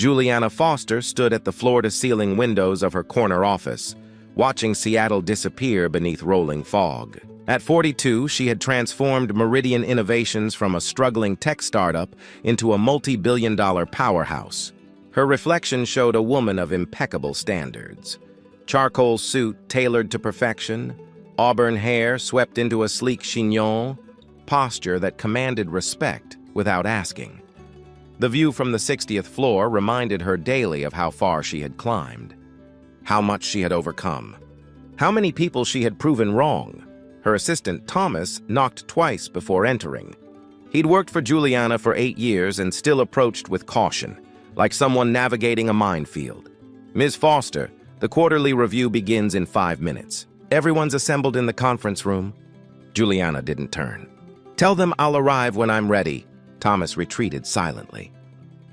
Juliana Foster stood at the floor-to-ceiling windows of her corner office, watching Seattle disappear beneath rolling fog. At 42, she had transformed Meridian Innovations from a struggling tech startup into a multi-billion-dollar powerhouse. Her reflection showed a woman of impeccable standards. Charcoal suit tailored to perfection, auburn hair swept into a sleek chignon, posture that commanded respect without asking. The view from the 60th floor reminded her daily of how far she had climbed, how much she had overcome, how many people she had proven wrong. Her assistant, Thomas, knocked twice before entering. He'd worked for Juliana for 8 years and still approached with caution, like someone navigating a minefield. "Ms. Foster, the quarterly review begins in 5 minutes. Everyone's assembled in the conference room." Juliana didn't turn. "Tell them I'll arrive when I'm ready." Thomas retreated silently.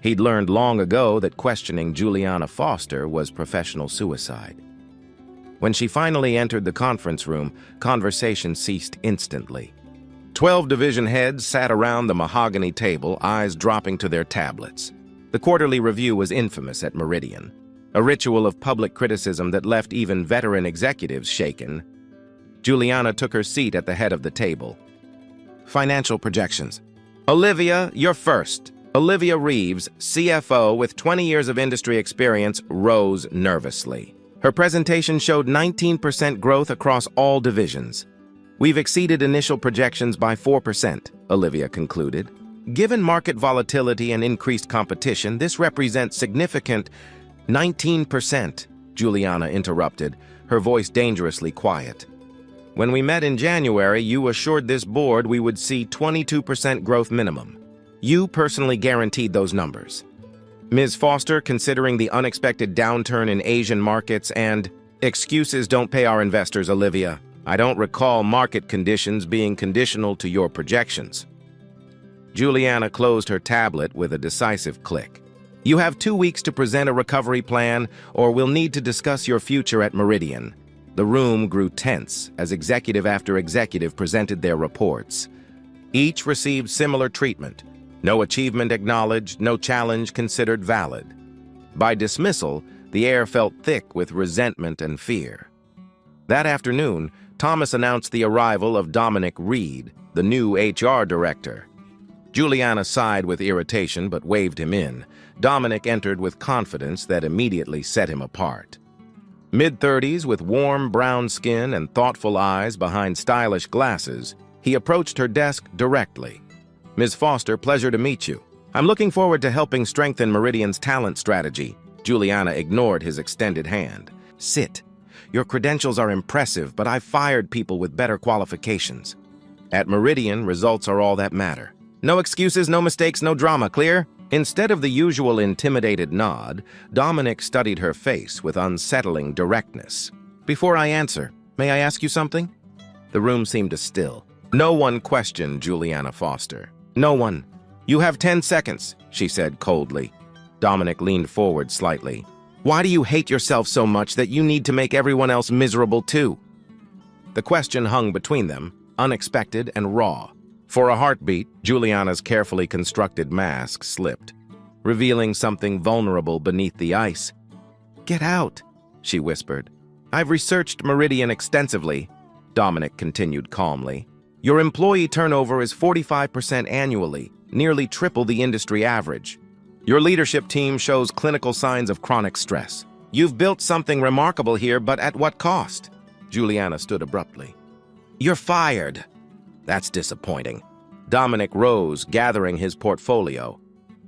He'd learned long ago that questioning Juliana Foster was professional suicide. When she finally entered the conference room, conversation ceased instantly. 12 division heads sat around the mahogany table, eyes dropping to their tablets. The quarterly review was infamous at Meridian, a ritual of public criticism that left even veteran executives shaken. Juliana took her seat at the head of the table. "Financial projections. Olivia, you're first." Olivia Reeves, CFO with 20 years of industry experience, rose nervously. Her presentation showed 19% growth across all divisions. "We've exceeded initial projections by 4%, Olivia concluded. "Given market volatility and increased competition, this represents significant..." 19%, Juliana interrupted, her voice dangerously quiet. "When we met in January, you assured this board we would see 22% growth minimum. You personally guaranteed those numbers. Ms. Foster, considering the unexpected downturn in Asian markets and..." "Excuses don't pay our investors, Olivia. I don't recall market conditions being conditional to your projections." Juliana closed her tablet with a decisive click. "You have 2 weeks to present a recovery plan, or we'll need to discuss your future at Meridian." The room grew tense as executive after executive presented their reports. Each received similar treatment. No achievement acknowledged, no challenge considered valid. By dismissal, the air felt thick with resentment and fear. That afternoon, Thomas announced the arrival of Dominic Reed, the new HR director. Juliana sighed with irritation but waved him in. Dominic entered with confidence that immediately set him apart. Mid-30s, with warm brown skin and thoughtful eyes behind stylish glasses, he approached her desk directly. "Ms. Foster, pleasure to meet you. I'm looking forward to helping strengthen Meridian's talent strategy." Juliana ignored his extended hand. "Sit. Your credentials are impressive, but I've fired people with better qualifications. At Meridian, results are all that matter. No excuses, no mistakes, no drama, clear?" Instead of the usual intimidated nod, Dominic studied her face with unsettling directness. "Before I answer, may I ask you something?" The room seemed to still. No one questioned Juliana Foster. "No one." "You have 10 seconds, she said coldly. Dominic leaned forward slightly. "Why do you hate yourself so much that you need to make everyone else miserable too?" The question hung between them, unexpected and raw. For a heartbeat, Juliana's carefully constructed mask slipped, revealing something vulnerable beneath the ice. "Get out," she whispered. "I've researched Meridian extensively," Dominic continued calmly. "Your employee turnover is 45% annually, nearly triple the industry average. Your leadership team shows clinical signs of chronic stress. You've built something remarkable here, but at what cost?" Juliana stood abruptly. "You're fired." "That's disappointing." Dominic rose, gathering his portfolio.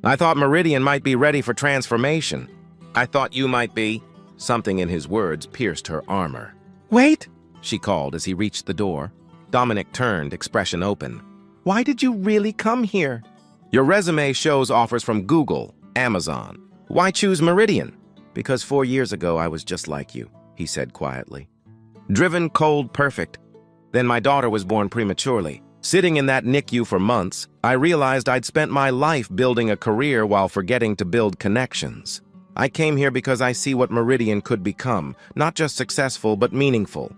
"I thought Meridian might be ready for transformation." "I thought you might be." Something in his words pierced her armor. "Wait," she called as he reached the door. Dominic turned, expression open. "Why did you really come here?" "Your resume shows offers from Google, Amazon. Why choose Meridian?" "Because 4 years ago I was just like you," he said quietly. "Driven, cold, perfect. Then my daughter was born prematurely. Sitting in that NICU for months, I realized I'd spent my life building a career while forgetting to build connections. I came here because I see what Meridian could become, not just successful, but meaningful.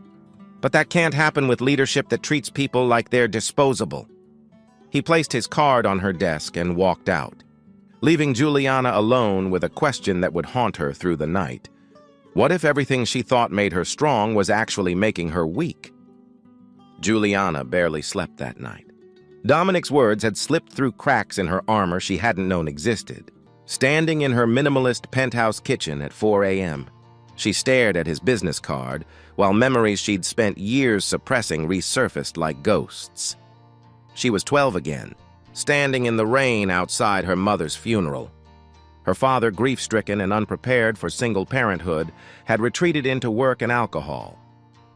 But that can't happen with leadership that treats people like they're disposable." He placed his card on her desk and walked out. leaving Juliana alone with a question that would haunt her through the night. What if everything she thought made her strong was actually making her weak? Juliana barely slept that night. Dominic's words had slipped through cracks in her armor she hadn't known existed. Standing in her minimalist penthouse kitchen at 4 a.m., she stared at his business card while memories she'd spent years suppressing resurfaced like ghosts. She was 12 again, standing in the rain outside her mother's funeral. Her father, grief-stricken and unprepared for single parenthood, had retreated into work and alcohol.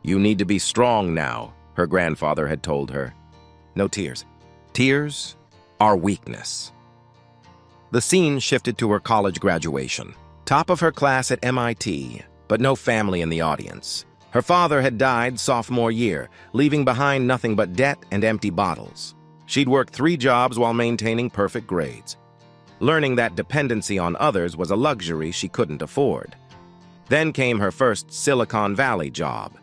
"You need to be strong now," her grandfather had told her. No tears. Tears are weakness. The scene shifted to her college graduation. Top of her class at MIT, but no family in the audience. Her father had died sophomore year, leaving behind nothing but debt and empty bottles. She'd worked 3 jobs while maintaining perfect grades. Learning that dependency on others was a luxury she couldn't afford. Then came her first Silicon Valley job,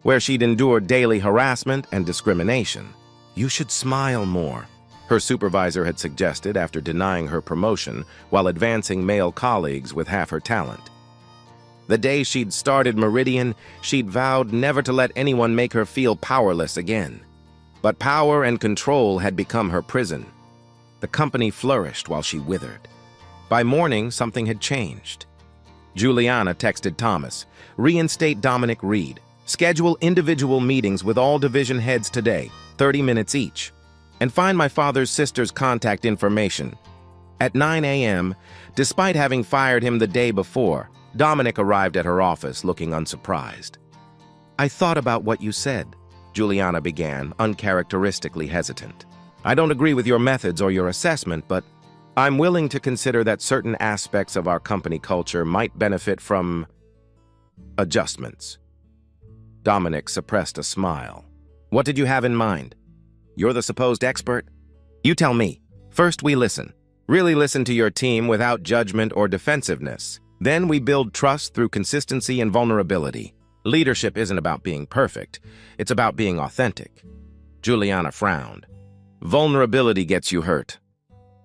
where she'd endured daily harassment and discrimination. "You should smile more," her supervisor had suggested after denying her promotion while advancing male colleagues with half her talent. The day she'd started Meridian, she'd vowed never to let anyone make her feel powerless again. But power and control had become her prison. The company flourished while she withered. By morning, something had changed. Juliana texted Thomas, "Reinstate Dominic Reed. Schedule individual meetings with all division heads today, 30 minutes each. And find my father's sister's contact information." At 9 a.m., despite having fired him the day before, Dominic arrived at her office looking unsurprised. "I thought about what you said," Juliana began, uncharacteristically hesitant. "I don't agree with your methods or your assessment, but I'm willing to consider that certain aspects of our company culture might benefit from adjustments." Dominic suppressed a smile. "What did you have in mind? You're the supposed expert? You tell me. First we listen. Really listen to your team without judgment or defensiveness. Then we build trust through consistency and vulnerability. Leadership isn't about being perfect. It's about being authentic." Juliana frowned. "Vulnerability gets you hurt.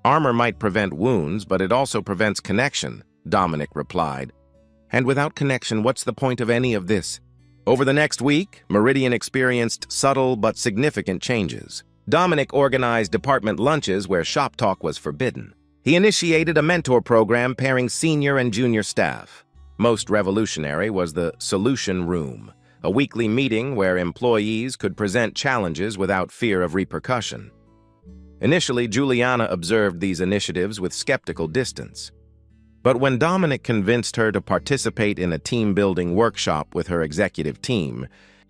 Armor might prevent wounds, but it also prevents connection," Dominic replied. "And without connection, what's the point of any of this?" Over the next week, Meridian experienced subtle but significant changes. Dominic organized department lunches where shop talk was forbidden. He initiated a mentor program pairing senior and junior staff. Most revolutionary was the Solution Room, a weekly meeting where employees could present challenges without fear of repercussion. Initially, Juliana observed these initiatives with skeptical distance. But when Dominic convinced her to participate in a team-building workshop with her executive team,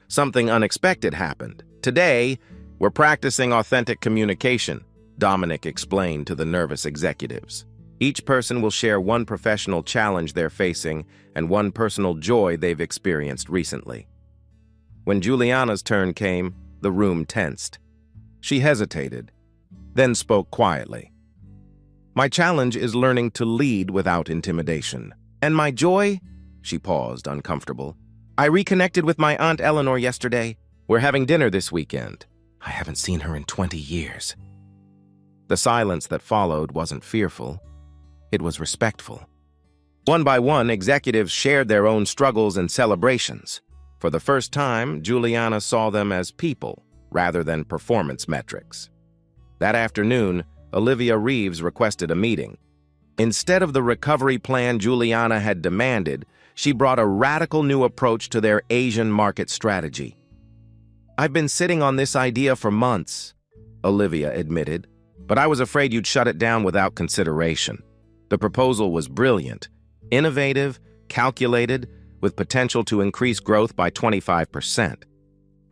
something unexpected happened. "Today, we're practicing authentic communication," Dominic explained to the nervous executives. "Each person will share one professional challenge they're facing and one personal joy they've experienced recently." When Juliana's turn came, the room tensed. She hesitated, then spoke quietly. "My challenge is learning to lead without intimidation. And my joy?" She paused, uncomfortable. "I reconnected with my Aunt Eleanor yesterday. We're having dinner this weekend. I haven't seen her in 20 years. The silence that followed wasn't fearful. It was respectful. One by one, executives shared their own struggles and celebrations. For the first time, Juliana saw them as people rather than performance metrics. That afternoon, Olivia Reeves requested a meeting. Instead of the recovery plan Juliana had demanded, she brought a radical new approach to their Asian market strategy. "I've been sitting on this idea for months," Olivia admitted, "but I was afraid you'd shut it down without consideration." The proposal was brilliant, innovative, calculated, with potential to increase growth by 25%.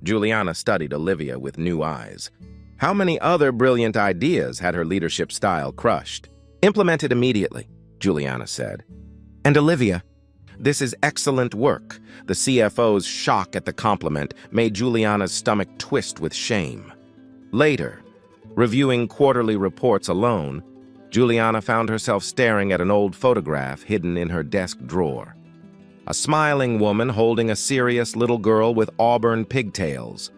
Juliana studied Olivia with new eyes. How many other brilliant ideas had her leadership style crushed? "Implement it immediately," Juliana said. "And Olivia, this is excellent work." The CFO's shock at the compliment made Juliana's stomach twist with shame. Later, reviewing quarterly reports alone, Juliana found herself staring at an old photograph hidden in her desk drawer. A smiling woman holding a serious little girl with auburn pigtails.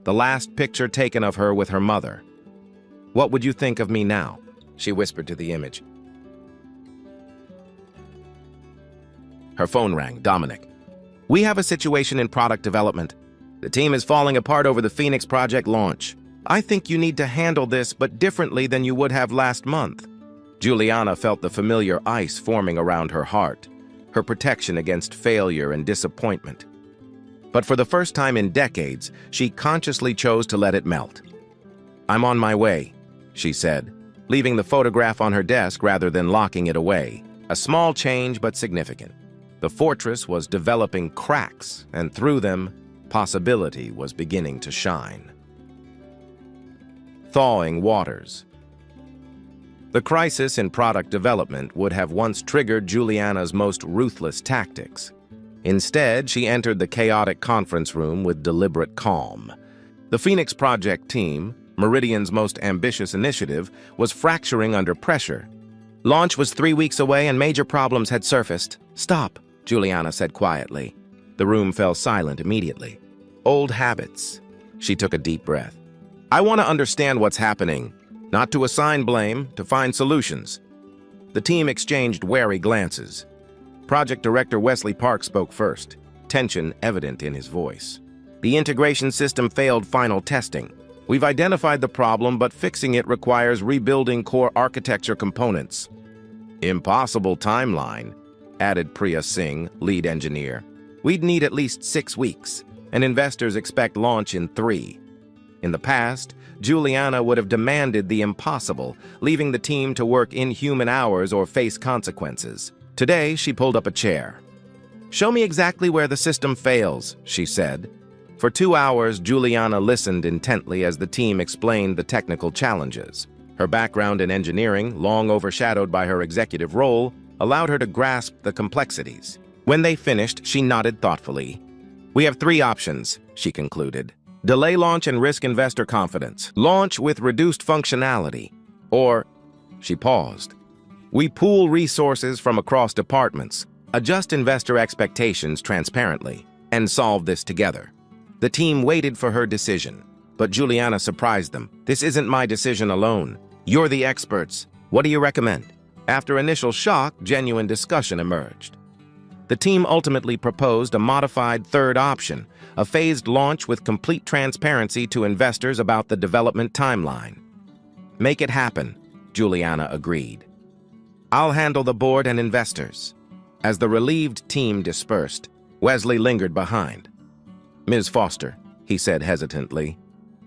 The last picture taken of her with her mother. "What would you think of me now?" she whispered to the image. Her phone rang. Dominic. We have a situation in product development. The team is falling apart over the Phoenix project launch. I think you need to handle this, but differently than you would have last month. Juliana felt the familiar ice forming around her heart, her protection against failure and disappointment. But for the first time in decades, she consciously chose to let it melt. I'm on my way, she said, leaving the photograph on her desk rather than locking it away. A small change, but significant. The fortress was developing cracks, and through them, possibility was beginning to shine. Thawing waters. The crisis in product development would have once triggered Juliana's most ruthless tactics. Instead, she entered the chaotic conference room with deliberate calm. The Phoenix Project team, Meridian's most ambitious initiative, was fracturing under pressure. Launch was 3 weeks away and major problems had surfaced. Stop, Juliana said quietly. The room fell silent immediately. Old habits. She took a deep breath. I want to understand what's happening, not to assign blame, to find solutions. The team exchanged wary glances. Project Director Wesley Park spoke first, tension evident in his voice. The integration system failed final testing. We've identified the problem, but fixing it requires rebuilding core architecture components. Impossible timeline, added Priya Singh, lead engineer. We'd need at least 6 weeks, and investors expect launch in 3. In the past, Juliana would have demanded the impossible, leaving the team to work inhuman hours or face consequences. Today, she pulled up a chair. Show me exactly where the system fails, she said. For 2 hours, Juliana listened intently as the team explained the technical challenges. Her background in engineering, long overshadowed by her executive role, allowed her to grasp the complexities. When they finished, she nodded thoughtfully. We have 3 options, she concluded. Delay launch and risk investor confidence. Launch with reduced functionality. Or, she paused. We pool resources from across departments, adjust investor expectations transparently, and solve this together. The team waited for her decision, but Juliana surprised them. This isn't my decision alone. You're the experts. What do you recommend? After initial shock, genuine discussion emerged. The team ultimately proposed a modified third option, a phased launch with complete transparency to investors about the development timeline. Make it happen, Juliana agreed. I'll handle the board and investors. As the relieved team dispersed, Wesley lingered behind. Ms. Foster, he said hesitantly,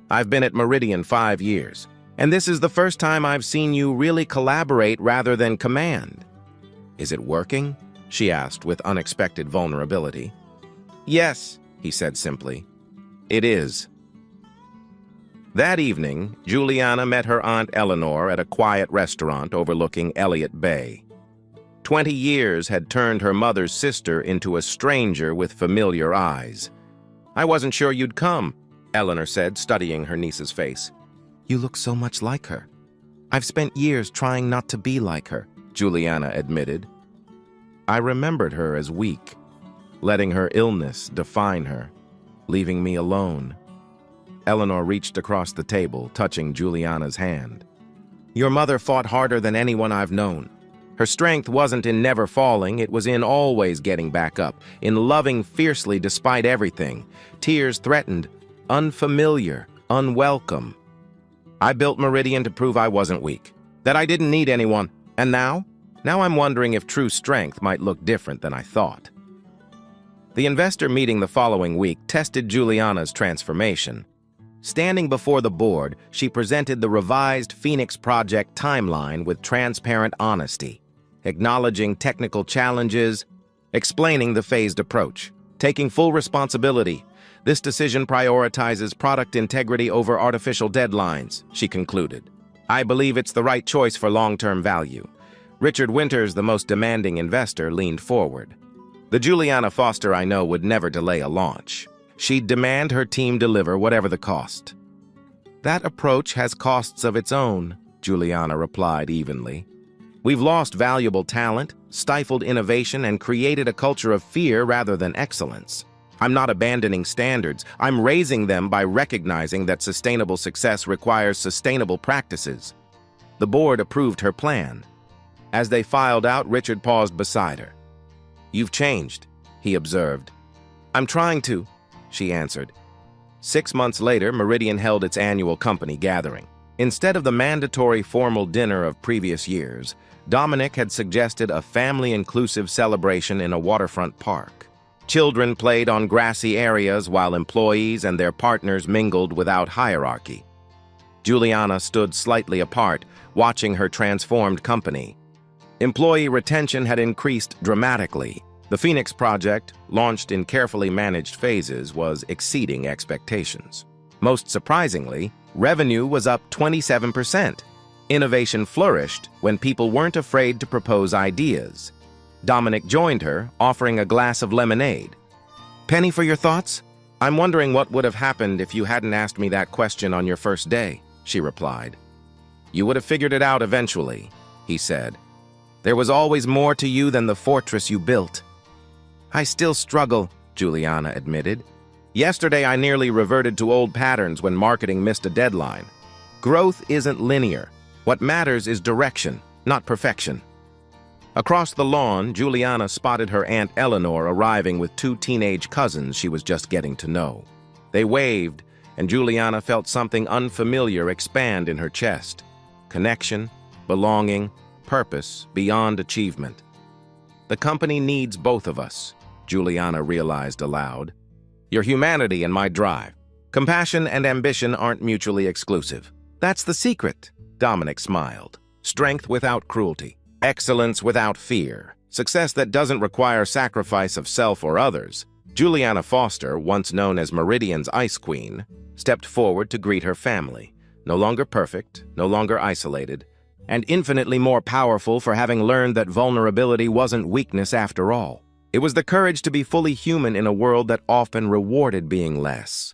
I've been at Meridian 5 years, and this is the first time I've seen you really collaborate rather than command. Is it working? She asked with unexpected vulnerability. Yes, he said simply. It is. That evening, Juliana met her Aunt Eleanor at a quiet restaurant overlooking Elliott Bay. 20 years had turned her mother's sister into a stranger with familiar eyes. I wasn't sure you'd come, Eleanor said, studying her niece's face. You look so much like her. I've spent years trying not to be like her, Juliana admitted. I remembered her as weak, letting her illness define her, leaving me alone. Eleanor reached across the table, touching Juliana's hand. Your mother fought harder than anyone I've known. Her strength wasn't in never falling, it was in always getting back up, in loving fiercely despite everything. Tears threatened, unfamiliar, unwelcome. I built Meridian to prove I wasn't weak, that I didn't need anyone. And now? Now I'm wondering if true strength might look different than I thought. The investor meeting the following week tested Juliana's transformation. Standing before the board, she presented the revised Phoenix Project timeline with transparent honesty, acknowledging technical challenges, explaining the phased approach, taking full responsibility. This decision prioritizes product integrity over artificial deadlines, she concluded. I believe it's the right choice for long-term value. Richard Winters, the most demanding investor, leaned forward. The Juliana Foster I know would never delay a launch. She'd demand her team deliver whatever the cost. That approach has costs of its own, Juliana replied evenly. We've lost valuable talent, stifled innovation, and created a culture of fear rather than excellence. I'm not abandoning standards. I'm raising them by recognizing that sustainable success requires sustainable practices. The board approved her plan. As they filed out, Richard paused beside her. "You've changed," he observed. "I'm trying to," she answered. 6 months later, Meridian held its annual company gathering. Instead of the mandatory formal dinner of previous years, Dominic had suggested a family-inclusive celebration in a waterfront park. Children played on grassy areas while employees and their partners mingled without hierarchy. Juliana stood slightly apart, watching her transformed company. Employee retention had increased dramatically. The Phoenix Project, launched in carefully managed phases, was exceeding expectations. Most surprisingly, revenue was up 27%. Innovation flourished when people weren't afraid to propose ideas. Dominic joined her, offering a glass of lemonade. "Penny for your thoughts? I'm wondering what would have happened if you hadn't asked me that question on your first day," she replied. "You would have figured it out eventually," he said. "There was always more to you than the fortress you built." "I still struggle," Juliana admitted. "Yesterday I nearly reverted to old patterns when marketing missed a deadline. Growth isn't linear. What matters is direction, not perfection." Across the lawn, Juliana spotted her Aunt Eleanor arriving with 2 teenage cousins she was just getting to know. They waved, and Juliana felt something unfamiliar expand in her chest. Connection, belonging, purpose beyond achievement. "The company needs both of us," Juliana realized aloud. "Your humanity and my drive. Compassion and ambition aren't mutually exclusive." "That's the secret," Dominic smiled. "Strength without cruelty. Excellence without fear. Success that doesn't require sacrifice of self or others." Juliana Foster, once known as Meridian's Ice Queen, stepped forward to greet her family. No longer perfect, no longer isolated, and infinitely more powerful for having learned that vulnerability wasn't weakness after all. It was the courage to be fully human in a world that often rewarded being less.